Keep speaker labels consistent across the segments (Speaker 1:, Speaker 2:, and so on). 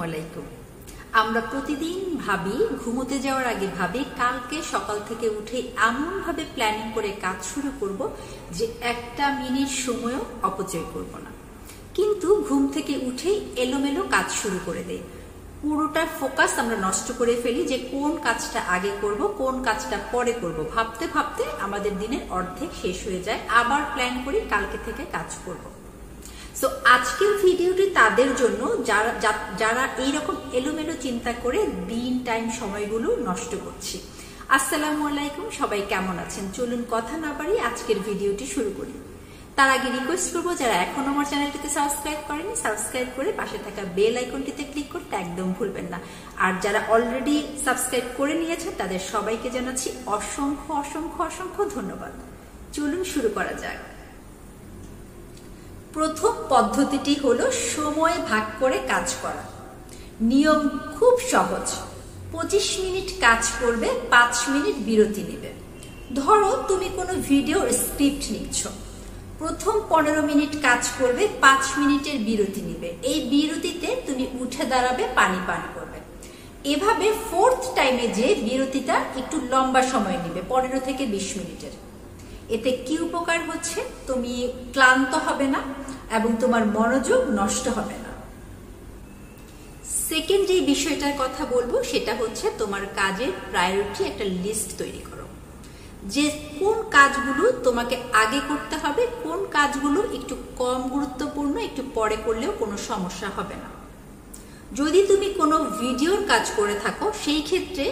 Speaker 1: ওয়ালাইকুম। আমরা প্রতিদিন ভাবি, ঘুমোতে যাওয়ার আগে ভাবি কালকে সকাল থেকে উঠে এমন ভাবে প্ল্যানিং করে কাজ শুরু করব যে একটা মিনিট সময়ও অপচয় করব না। কিন্তু ঘুম থেকে উঠেই এলোমেলো কাজ শুরু করে দেই। পুরোটা ফোকাস আমরা নষ্ট করে ফেলি যে কোন কাজটা আগে করব, কোন কাজটা পরে করব। ভাবতে ভাবতে আমাদের দিনের অর্ধেক শেষ হয়ে যায়। আবার প্ল্যান করি কালকে থেকে কাজ করব। সো আজকের ভিডিওটি তাদের জন্য যারা এইরকম এলোমেলো চিন্তা করে দিন টাইম সময়গুলো নষ্ট করছি। আসসালামু আলাইকুম, সবাই কেমন আছেন? চলুন কথা না বাড়িয়ে আজকের ভিডিওটি শুরু করি। তার আগে রিকোয়েস্ট করবো, যারা এখনো আমার চ্যানেলটিতে সাবস্ক্রাইব করেনি, সাবস্ক্রাইব করে পাশে থাকা বেল আইকনটিতে ক্লিক করতে একদম ভুলবেন না। আর যারা অলরেডি সাবস্ক্রাইব করে নিয়েছে তাদের সবাইকে জানাচ্ছি অসংখ্য অসংখ্য অসংখ্য ধন্যবাদ। চলুন শুরু করা যাক। প্রথম পদ্ধতিটি হলো সময় ভাগ করে কাজ করা। নিয়ম খুব সহজ। 25 মিনিট কাজ করবে, 5 মিনিট বিরতি নেবে। ধরো তুমি কোনো ভিডিওর স্ক্রিপ্ট লিখছ, প্রথম 15 মিনিট কাজ করবে, 5 মিনিটের বিরতি নেবে। এই বিরতিতে তুমি উঠে দাঁড়াবে, পানি পান করবে। এভাবে ফোর্থ টাইমে যে বিরতিটা একটু লম্বা সময় নেবে, 15 থেকে 20 মিনিটের। এতে কি উপকার হচ্ছে? তুমি ক্লান্ত হবে না এবং তোমার মনোযোগ নষ্ট হবে না। সেকেন্ড যে বিষয়টার কথা বলবো সেটা হচ্ছে তোমার কাজের প্রায়োরিটি একটা লিস্ট তৈরি করো, যে কোন কাজগুলো তোমাকে আগে করতে হবে, কোন কাজগুলো একটু কম গুরুত্বপূর্ণ, একটু পরে করলেও কোনো সমস্যা হবে না। যদি তুমি কোনো ভিডিওর কাজ করে থাকো, সেই ক্ষেত্রে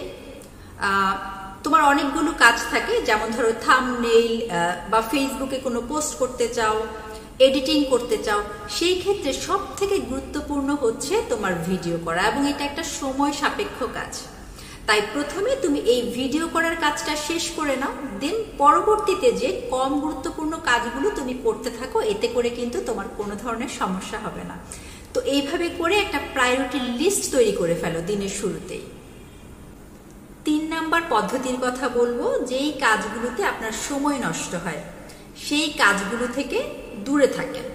Speaker 1: তোমার অনেকগুলো কাজ থাকে, যেমন ধরো থাম্বনেইল বা ফেসবুকে কোনো পোস্ট করতে চাও, এডিটিং করতে চাও, সেই ক্ষেত্রে সব থেকে গুরুত্বপূর্ণ হচ্ছে তোমার ভিডিও করা, এবং এটা একটা সময় সাপেক্ষ কাজ। তাই প্রথমে তুমি এই ভিডিও করার কাজটা শেষ করে নাও, দেন পরবর্তীতে যে কম গুরুত্বপূর্ণ কাজগুলো তুমি করতে থাকো, এতে করে কিন্তু তোমার কোনো ধরনের সমস্যা হবে না। তো এইভাবে করে একটা প্রায়োরিটি লিস্ট তৈরি করে ফেলো দিনের শুরুতেই। 3 নাম্বার পদ্ধতির কথা বলবো, যেই কাজগুলোতে আপনার সময় নষ্ট হয় সেই কাজগুলো থেকে দূরে থাকেন।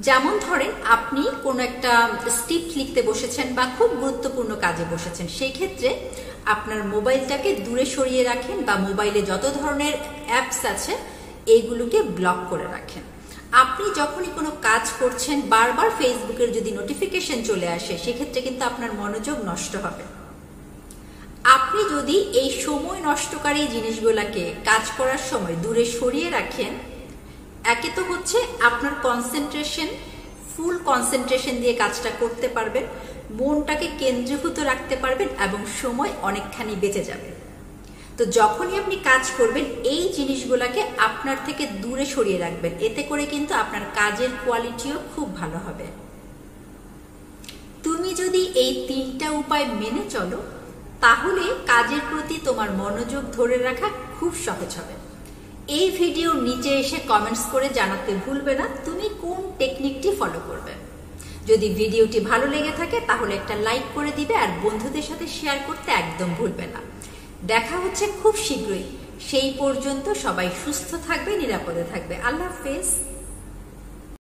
Speaker 1: যেমন ধরেন আপনি কোনো একটা স্ক্রিপ্ট লিখতে বসেছেন বা খুব গুরুত্বপূর্ণ কাজে বসেছেন, সেই ক্ষেত্রে আপনার মোবাইলটাকে দূরে সরিয়ে রাখেন, বা মোবাইলে যত ধরনের অ্যাপস আছে এইগুলোকে ব্লক করে রাখেন। আপনি যখনই কোনো কাজ করছেন বারবার ফেসবুকের যদি নোটিফিকেশন চলে আসে, সেক্ষেত্রে কিন্তু আপনার মনোযোগ নষ্ট হবে। আপনি যদি এই সময় নষ্টকারী জিনিসগুলোকে কাজ করার সময় দূরে সরিয়ে রাখেন, একে তো হচ্ছে আপনার কনসেন্ট্রেশন, ফুল কনসেন্ট্রেশন দিয়ে কাজটা করতে পারবেন, মনটাকে কেন্দ্রীভূত রাখতে পারবেন এবং সময় অনেকখানি বেঁচে যাবে। তো যখনই আপনি কাজ করবেন এই জিনিসগুলোকে আপনার থেকে দূরে সরিয়ে রাখবেন, এতে করে কিন্তু আপনার কাজের কোয়ালিটিও খুব ভালো হবে। তুমি যদি এই 3টা উপায় মেনে চলো, তাহলে কাজের প্রতি তোমার মনোযোগ ধরে রাখা খুব সহজ হবে। এই ভিডিওর নিচে এসে কমেন্টস করে জানাতে ভুলবে না তুমি কোন টেকনিকটি ফলো করবে। যদি ভিডিওটি ভালো লেগে থাকে তাহলে একটা লাইক করে দিবে, আর বন্ধুদের সাথে শেয়ার করতে একদম ভুলবে না। দেখা হচ্ছে খুব শীঘ্রই। সেই পর্যন্ত সবাই সুস্থ থাকবে, নিরাপদে থাকবে। আল্লাহ হাফেজ।